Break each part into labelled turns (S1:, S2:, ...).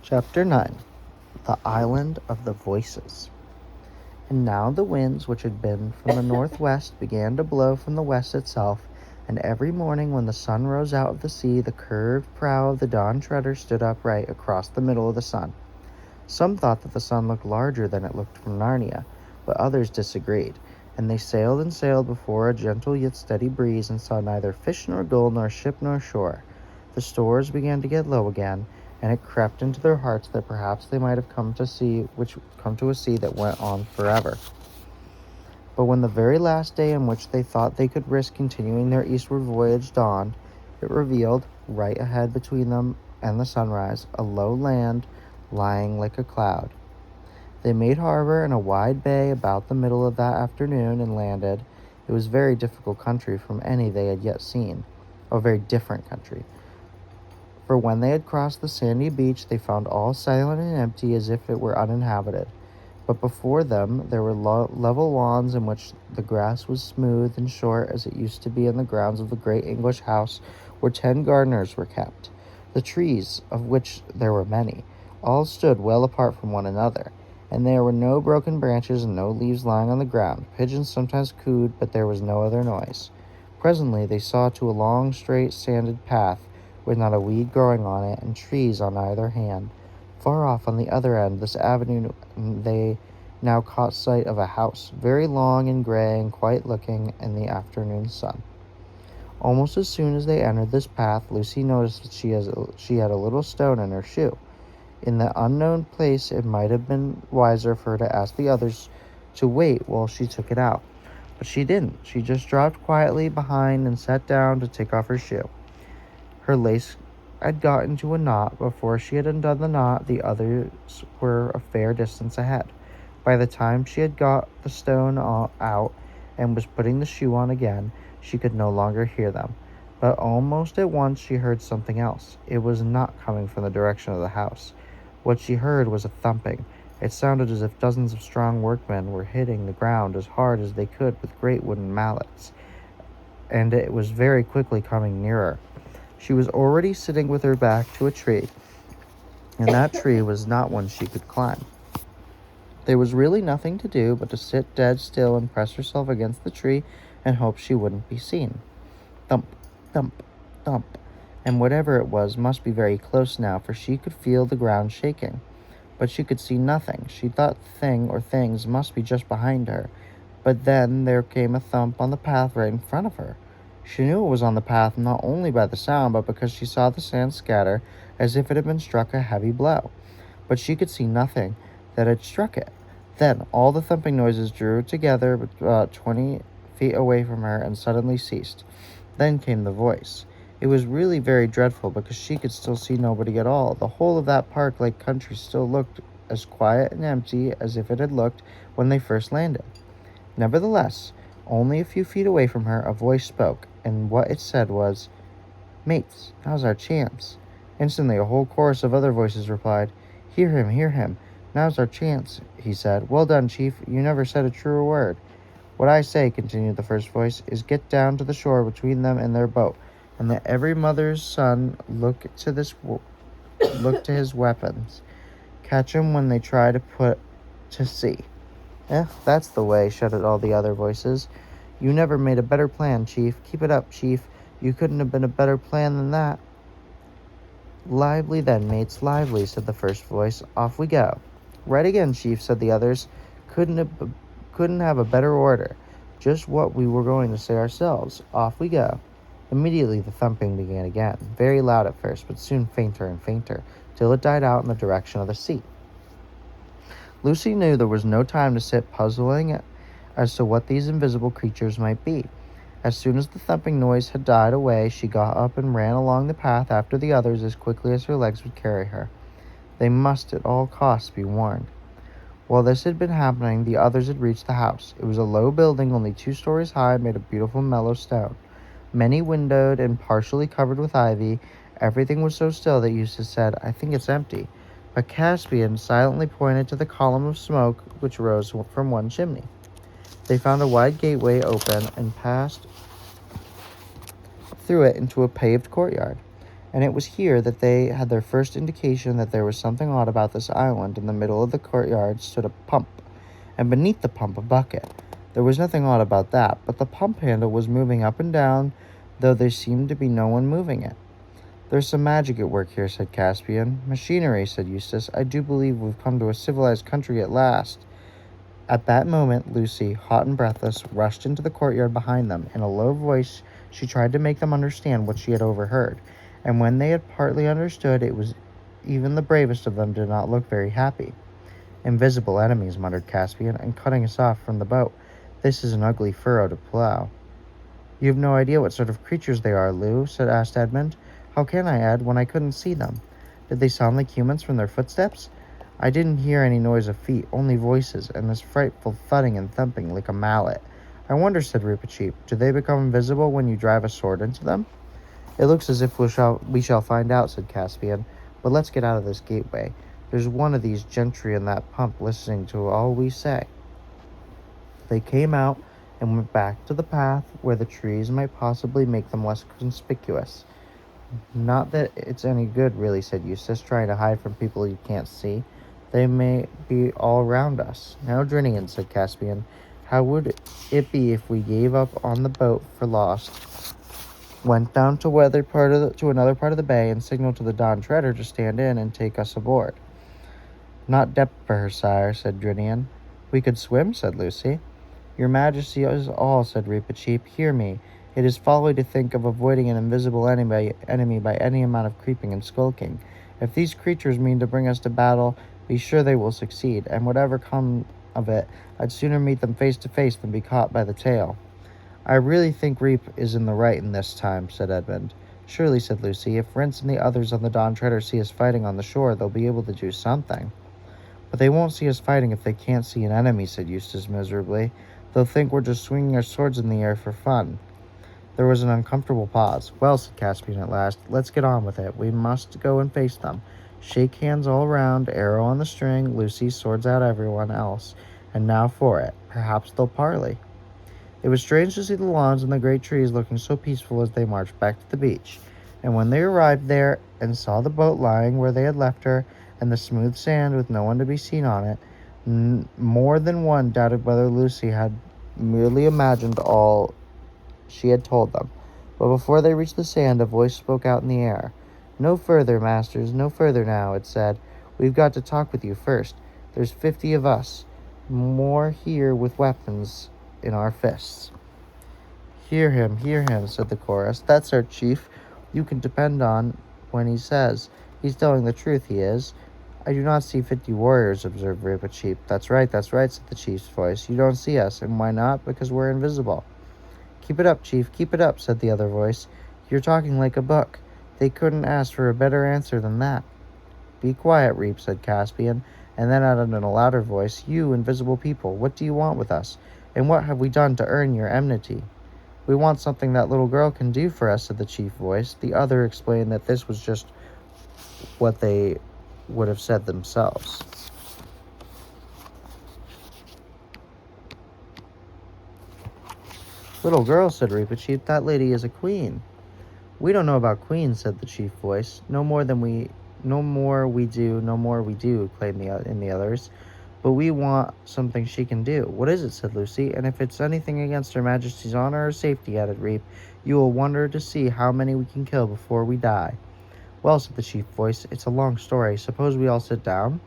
S1: Chapter 9. The Island of the Voices. And now the winds which had been from the northwest began to blow from the west itself, and every morning when the sun rose out of the sea, the curved prow of the Dawn Treader stood upright across the middle of the sun. Some thought that the sun looked larger than it looked from Narnia, but others disagreed, and they sailed and sailed before a gentle yet steady breeze, and saw neither fish nor gold, nor ship nor shore. The stores began to get low again, and it crept into their hearts that perhaps they might have come to a sea that went on forever. But when the very last day in which they thought they could risk continuing their eastward voyage dawned, it revealed, right ahead between them and the sunrise, a low land lying like a cloud. They made harbor in a wide bay about the middle of that afternoon and landed. It was very difficult country from any they had yet seen, a very different country. For when they had crossed the sandy beach, they found all silent and empty as if it were uninhabited. But before them there were level lawns in which the grass was smooth and short as it used to be in the grounds of the great English house where 10 gardeners were kept. The trees, of which there were many, all stood well apart from one another, and there were no broken branches and no leaves lying on the ground. Pigeons sometimes cooed, but there was no other noise. Presently they saw to a long, straight, sanded path, with not a weed growing on it, and trees on either hand. Far off on the other end this avenue they now caught sight of a house, very long and gray and quiet looking in the afternoon sun. Almost as soon as they entered this path, Lucy noticed that she had a little stone in her shoe. In the unknown place it might have been wiser for her to ask the others to wait while she took it out. But she didn't. She just dropped quietly behind and sat down to take off her shoe. Her lace had got into a knot. Before she had undone the knot, the others were a fair distance ahead. By the time she had got the stone out and was putting the shoe on again, she could no longer hear them. But almost at once she heard something else. It was not coming from the direction of the house. What she heard was a thumping. It sounded as if dozens of strong workmen were hitting the ground as hard as they could with great wooden mallets, and it was very quickly coming nearer. She was already sitting with her back to a tree, and that tree was not one she could climb. There was really nothing to do but to sit dead still and press herself against the tree and hope she wouldn't be seen. Thump, thump, thump, and whatever it was must be very close now, for she could feel the ground shaking. But she could see nothing. She thought the thing or things must be just behind her. But then there came a thump on the path right in front of her. She knew it was on the path not only by the sound, but because she saw the sand scatter as if it had been struck a heavy blow. But she could see nothing that had struck it. Then all the thumping noises drew together about 20 feet away from her and suddenly ceased. Then came the voice. It was really very dreadful, because she could still see nobody at all. The whole of that park-like country still looked as quiet and empty as if it had looked when they first landed. Nevertheless, only a few feet away from her, a voice spoke, and what it said was, "Mates, now's our chance." Instantly, a whole chorus of other voices replied, "Hear him, hear him. Now's our chance," he said. "Well done, Chief. You never said a truer word." "What I say," continued the first voice, "is get down to the shore between them and their boat, and let every mother's son look to his weapons. Catch 'em when they try to put to sea." That's the way," shouted all the other voices. "You never made a better plan, Chief. Keep it up, Chief. You couldn't have been a better plan than that." "Lively then, mates, lively," said the first voice. "Off we go." "Right again, Chief," said the others. Couldn't have a better order. Just what we were going to say ourselves. Off we go." Immediately the thumping began again, very loud at first, but soon fainter and fainter, till it died out in the direction of the sea. Lucy knew there was no time to sit puzzling as to what these invisible creatures might be. As soon as the thumping noise had died away, she got up and ran along the path after the others as quickly as her legs would carry her. They must at all costs be warned. While this had been happening, the others had reached the house. It was a low building, only 2 stories high, made of beautiful mellow stone, many windowed and partially covered with ivy. Everything was so still that Eustace said, "I think it's empty." But Caspian silently pointed to the column of smoke which rose from one chimney. They found a wide gateway open and passed through it into a paved courtyard. and it was here that they had their first indication that there was something odd about this island. In the middle of the courtyard stood a pump, and beneath the pump a bucket. There was nothing odd about that, but the pump handle was moving up and down, though there seemed to be no one moving it. "There's some magic at work here," said Caspian. "Machinery," said Eustace. "I do believe we've come to a civilized country at last." At that moment, Lucy, hot and breathless, rushed into the courtyard behind them. In a low voice, she tried to make them understand what she had overheard, and when they had partly understood, it was even the bravest of them did not look very happy. "Invisible enemies," muttered Caspian, "and cutting us off from the boat. This is an ugly furrow to plow." "You have no idea what sort of creatures they are, Lou," asked Edmund. "How can I, Ed, when I couldn't see them? Did they sound like humans from their footsteps?" "I didn't hear any noise of feet, only voices, and this frightful thudding and thumping like a mallet." "I wonder," said Reepicheep, "do they become invisible when you drive a sword into them?" "It looks as if we shall find out," said Caspian. "But let's get out of this gateway. There's one of these gentry in that pump listening to all we say." They came out and went back to the path where the trees might possibly make them less conspicuous. "Not that it's any good, really," said Eustace, "trying to hide from people you can't see. They may be all round us." "Now, Drinian," said Caspian, "how would it be if we gave up on the boat for lost, went down to another part of the bay, and signaled to the Don Treader to stand in and take us aboard?" "Not depth for her, sire," said Drinian. "We could swim," said Lucy. "Your Majesty is all," said Reepicheep. "Hear me. It is folly to think of avoiding an invisible enemy by any amount of creeping and skulking. If these creatures mean to bring us to battle, be sure they will succeed, and whatever come of it, I'd sooner meet them face to face than be caught by the tail." "I really think Reep is in the right in this time," said Edmund. "Surely," said Lucy, "if Rince and the others on the Don Treader see us fighting on the shore, they'll be able to do something." "But they won't see us fighting if they can't see an enemy," said Eustace miserably. "They'll think we're just swinging our swords in the air for fun." There was an uncomfortable pause. "Well," said Caspian at last, "let's get on with it. We must go and face them. Shake hands all round, arrow on the string, Lucy, swords out everyone else. And now for it. Perhaps they'll parley." It was strange to see the lawns and the great trees looking so peaceful as they marched back to the beach. And when they arrived there and saw the boat lying where they had left her, and the smooth sand with no one to be seen on it, more than one doubted whether Lucy had merely imagined all she had told them. But before they reached the sand, a voice spoke out in the air. "No further, masters, no further now," it said. "We've got to talk with you first. There's 50 of us, more here with weapons in our fists." Hear him," said the chorus. "That's our chief. You can depend on when he says. He's telling the truth, he is." "I do not see 50 warriors," observed Reepicheep. That's right," said the chief's voice. "You don't see us, and why not? Because we're invisible." "Keep it up, chief, keep it up," said the other voice. "You're talking like a book. They couldn't ask for a better answer than that." "Be quiet, Reep," said Caspian, and then added in a louder voice, "You invisible people, what do you want with us? And what have we done to earn your enmity?" "We want something that little girl can do for us," said the chief voice. The other explained that this was just what they would have said themselves. "Little girl," said Reepicheep, "that lady is a queen." "We don't know about queens," said the chief voice. No more we do," claimed the others. "But we want something she can do." "What is it?" said Lucy. "And if it's anything against Her Majesty's honor or safety," added Reep, "you will wonder to see how many we can kill before we die." "Well," said the chief voice, "it's a long story. Suppose we all sit down?"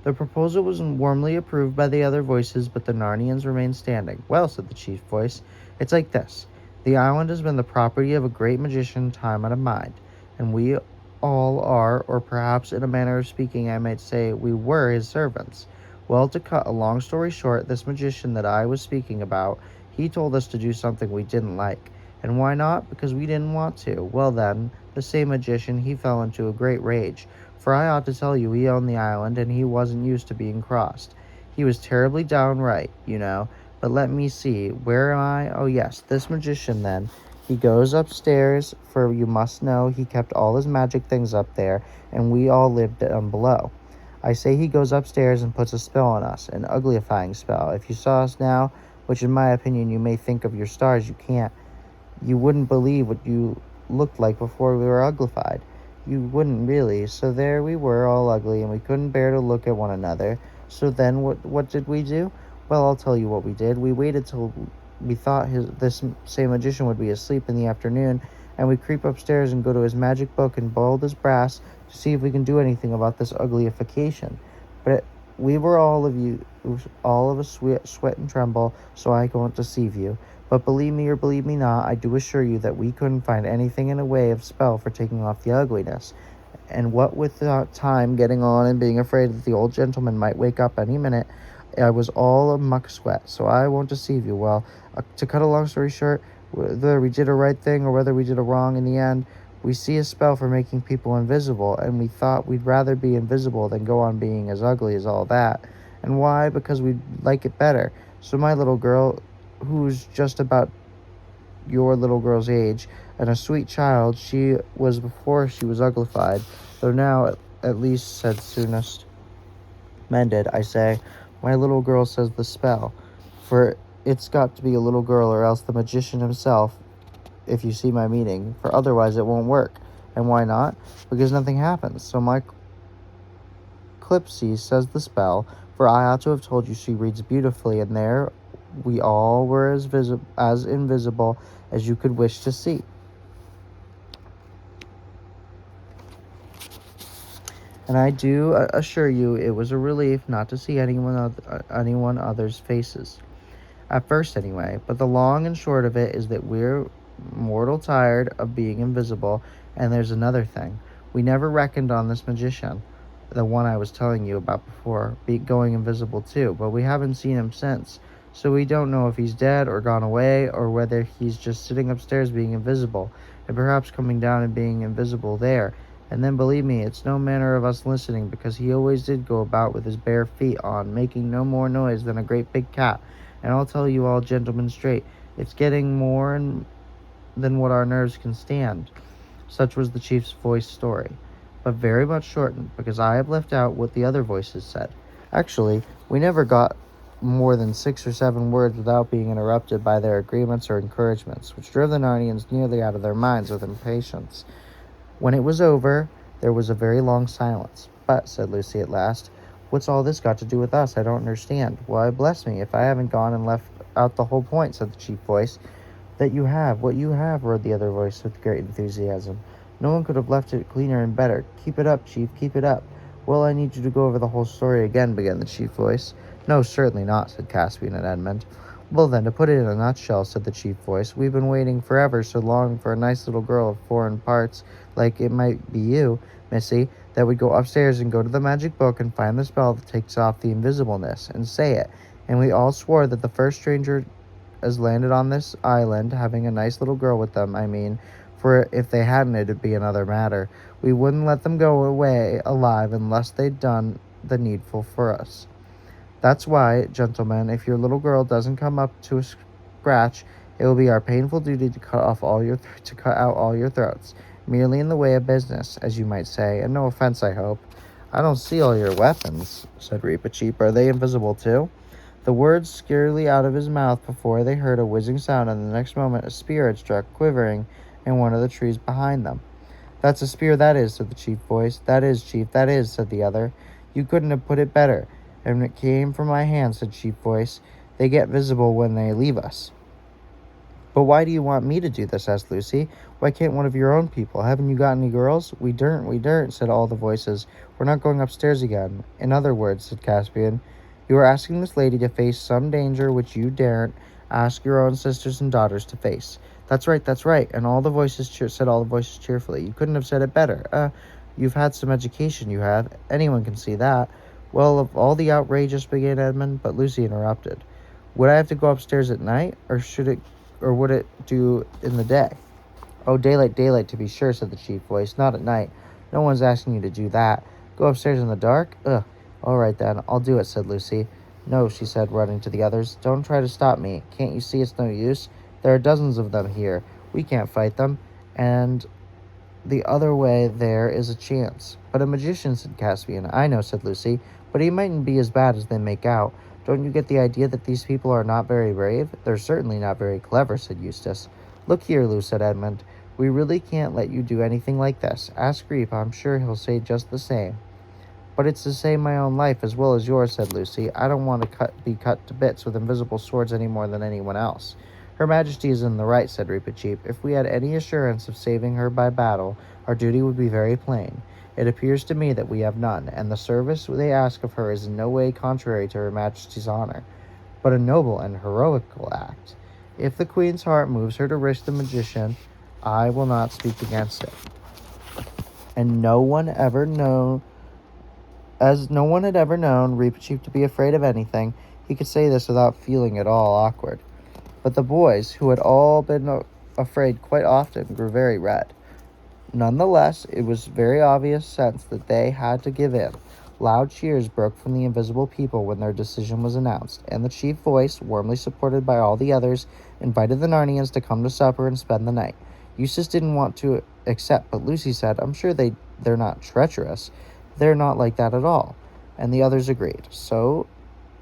S1: The proposal was warmly approved by the other voices, but the Narnians remained standing. "Well," said the chief voice, "it's like this. The island has been the property of a great magician time out of mind, and we all are, or perhaps in a manner of speaking I might say we were, his servants. Well, to cut a long story short, this magician that I was speaking about, he told us to do something we didn't like. And why not? Because we didn't want to. Well then, the same magician, he fell into a great rage. For I ought to tell you he owned the island, and he wasn't used to being crossed. He was terribly downright, you know. But let me see, where am I? Oh yes, this magician then. He goes upstairs, for you must know he kept all his magic things up there, and we all lived down below. I say he goes upstairs and puts a spell on us, an uglifying spell. If you saw us now, which in my opinion you may think of your stars, you wouldn't believe what you looked like before we were uglified. You wouldn't really. So there we were, all ugly, and we couldn't bear to look at one another. So then what did we do? Well, I'll tell you what we did. We waited till we thought this same magician would be asleep in the afternoon, and we creep upstairs and go to his magic book and bold as brass to see if we can do anything about this uglyification. But we were all of us sweat and tremble, so I won't deceive you. But believe me or believe me not, I do assure you that we couldn't find anything in a way of spell for taking off the ugliness. And what with the time getting on and being afraid that the old gentleman might wake up any minute, I was all a muck sweat, so I won't deceive you. Well, to cut a long story short, whether we did a right thing or whether we did a wrong in the end, we see a spell for making people invisible, and we thought we'd rather be invisible than go on being as ugly as all that. And why? Because we like it better. So my little girl, who's just about your little girl's age, and a sweet child she was before she was uglified, though now at least said soonest mended, I say, my little girl says the spell, for it's got to be a little girl or else the magician himself, if you see my meaning, for otherwise it won't work. And why not? Because nothing happens. So my Clipsy says the spell, for I ought to have told you she reads beautifully, and there we all were as invisible as you could wish to see. And I do assure you it was a relief not to see anyone other's faces. At first, anyway. But the long and short of it is that we're mortal tired of being invisible, and there's another thing. We never reckoned on this magician, the one I was telling you about before, going invisible too, but we haven't seen him since. So we don't know if he's dead or gone away, or whether he's just sitting upstairs being invisible, and perhaps coming down and being invisible there. And then believe me, it's no manner of us listening, because he always did go about with his bare feet on, making no more noise than a great big cat. And I'll tell you all gentlemen straight, it's getting more than what our nerves can stand. Such was the chief's voice story, but very much shortened, because I have left out what the other voices said. Actually, we never got more than 6 or 7 words without being interrupted by their agreements or encouragements, which drove the Narnians nearly out of their minds with impatience. When it was over, there was a very long silence. But, said Lucy at last, what's all this got to do with us? I don't understand. Why, bless me, if I haven't gone and left out the whole point, said the chief voice. That you have, what you have, roared the other voice with great enthusiasm. No one could have left it cleaner and better. Keep it up, chief, keep it up. Well, I need you to go over the whole story again, began the chief voice. No, certainly not, said Caspian and Edmund. Well then, to put it in a nutshell, said the chief voice, we've been waiting forever so long for a nice little girl of foreign parts, like it might be you, missy, that would go upstairs and go to the magic book and find the spell that takes off the invisibleness, and say it. And we all swore that the first stranger as landed on this island, having a nice little girl with them, I mean, for if they hadn't, it'd be another matter. We wouldn't let them go away alive unless they'd done the needful for us. That's why, gentlemen, if your little girl doesn't come up to a scratch, it will be our painful duty to cut out all your throats, merely in the way of business, as you might say, and no offense, I hope. I don't see all your weapons, said Reepicheep. Are they invisible too? The words scarcely out of his mouth before they heard a whizzing sound, and the next moment a spear had struck, quivering, in one of the trees behind them. That's a spear, that is, said the chief voice. That is, chief, that is, said the other. You couldn't have put it better. And it came from my hand, said chief voice. They get visible when they leave us. But why do you want me to do this? Asked Lucy. Why can't one of your own people? Haven't you got any girls? We daren't, said all the voices. We're not going upstairs again. In other words, said Caspian, you are asking this lady to face some danger which you daren't ask your own sisters and daughters to face. That's right, and all the voices said all the voices cheerfully. You couldn't have said it better. You've had some education, you have. Anyone can see that. Well, of all the outrageous, began Edmund, but Lucy interrupted. Would I have to go upstairs at night, or would it do in the day? Oh, daylight, to be sure, said the chief voice. Not at night. No one's asking you to do that. Go upstairs in the dark? Ugh. All right, then. I'll do it, said Lucy. No, she said, running to the others. Don't try to stop me. Can't you see it's no use? There are dozens of them here. We can't fight them. And the other way there is a chance. But a magician, said Caspian. I know, said Lucy, but he mightn't be as bad as they make out. Don't you get the idea that these people are not very brave? They're certainly not very clever, said Eustace. Look here, Lou, said Edmund. We really can't let you do anything like this. Ask Reap, I'm sure he'll say just the same." "But it's to save my own life as well as yours," said Lucy. "I don't want to be cut to bits with invisible swords any more than anyone else." "Her Majesty is in the right," said Reepicheep. "If we had any assurance of saving her by battle, our duty would be very plain. It appears to me that we have none, and the service they ask of her is in no way contrary to Her Majesty's honor, but a noble and heroical act. If the Queen's heart moves her to risk the magician, I will not speak against it." And no one had ever known Reepicheep to be afraid of anything, he could say this without feeling at all awkward. But the boys, who had all been afraid quite often, grew very red. Nonetheless, it was very obvious sense that they had to give in. Loud cheers broke from the invisible people when their decision was announced, and the chief voice, warmly supported by all the others, invited the Narnians to come to supper and spend the night. Eustace didn't want to accept, but Lucy said, "I'm sure they're not treacherous. They're not like that at all." And the others agreed. So,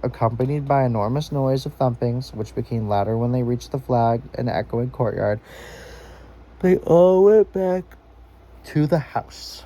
S1: accompanied by enormous noise of thumpings, which became louder when they reached the flag and echoing courtyard, they all went back to the house.